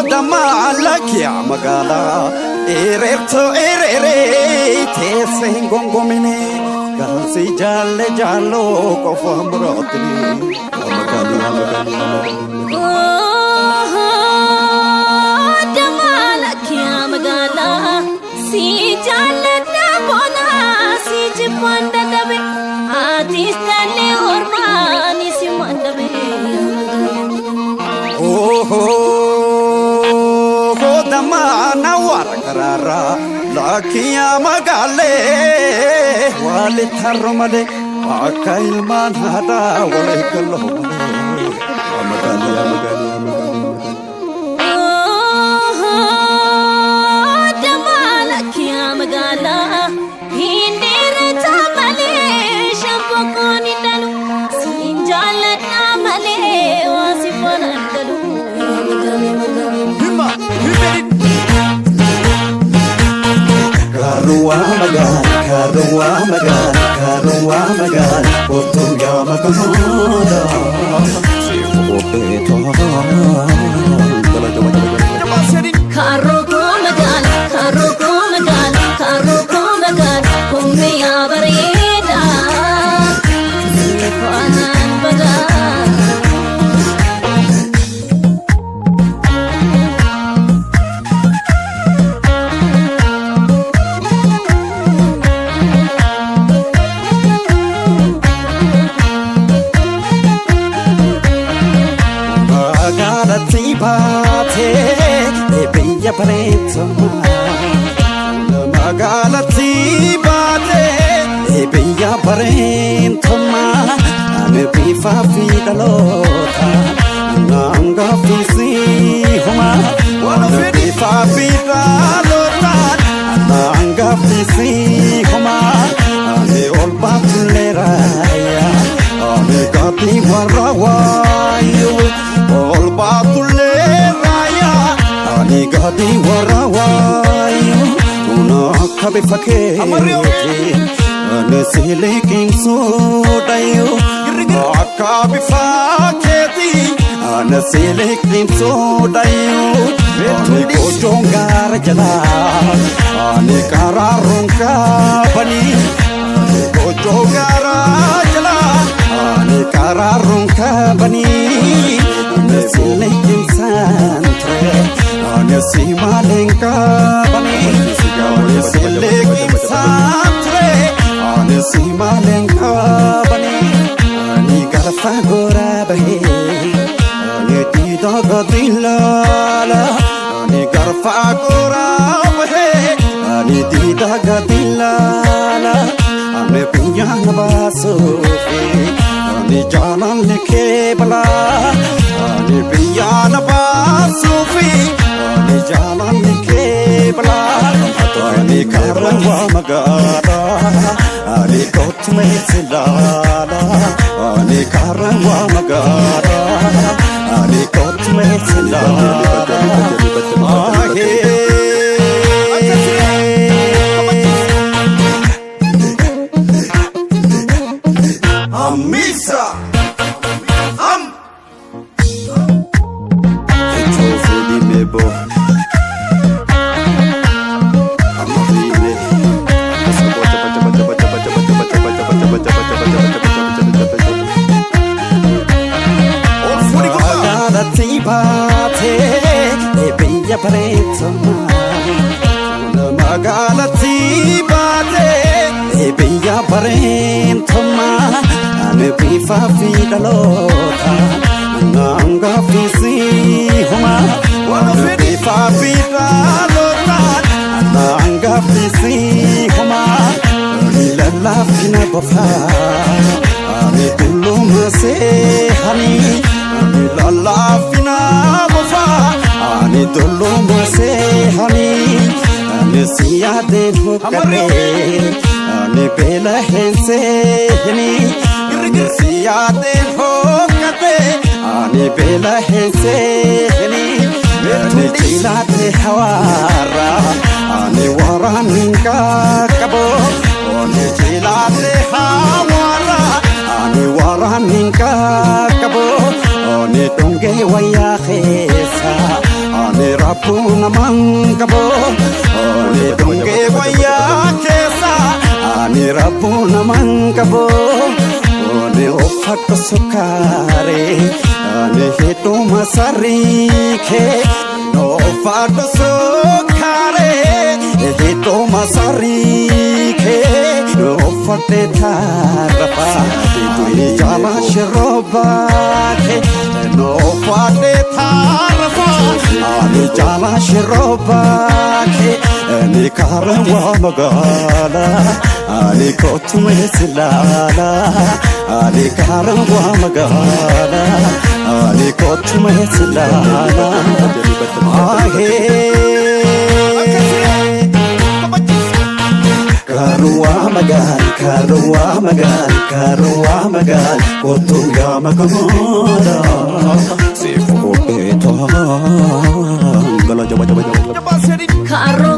Damala kia magala ererto erere tese ngongomine galsi jalle jallo kofa murotni magali damala kia magala si jalle na bona si jipanda dabe atis tale hormani si mandabe Damana warkarara lakiya magale wale tharmale akail manhada wale kallo magali damala kiya magala hindere tamale shampokoni dalu sinjala namale wasifana dalu Karua magal, otu ya magamoda. Sifu beto. Karuko magal, kumbe ya bareda. Sifanan bagal. Baatee biyya bareedaa magaalatti baatee biyya bareedaa ani bifa fi dhaloota nangaafisi homa ani bifa fi dhaloota nangaafisi homa ani ol baatuleeraya ani gaatii warra waayu ol baatuleeraya ani gaatii warra waayu una kabe fakeeti ani silikin suudayu akabi fakeeti ani silikin suudayu ani kojongar jala ani kararun kabani ani kojongar jala ani kararun kabani ani silikin santre ani simalen kabani ani silikin santre ani simalen kabani ani garfa gora bahe ani didaga dilala ani garfa gora bahe ani didaga dilala ani punya nabasufi ani jalan lekebala ani punya nabasufi ani jalan lekebala ani karwa magara ani kotme silala ani karwa magara ani kotme silala Amisa Chofu di mebo Amabile Magalatti Baatee biyya bareedaa Magalatti Baatee biyya bareedaa ani bifa fi dhaloota nangaafisi homa ani bifa fi dhaloota nangaafisi homa ani lalaafina bofa ani tulluma seehani ani lalaafina bofa ani tulluma seehani ani siyaadeen hokkatee ani beela hin seehani Siyate hokate ani bela henseni ani chilate hawara ani waraninka kabo ani chilate hawara ani waraninka kabo ani donge waya khesa ani rabu namangabo ani dunge waya kesa ani rabu namangabo ani ofat sukare ani hitu masarike no ofat sukare hitu masarike no ofat tharapa ani jala shirobake no ofat tharapa ani jala shirobake ani karanwa magala ani kotume silala ani karanwa magala ani kotume silala ahe karuwa magal kotuya magamara sifu beta gala jaba Karo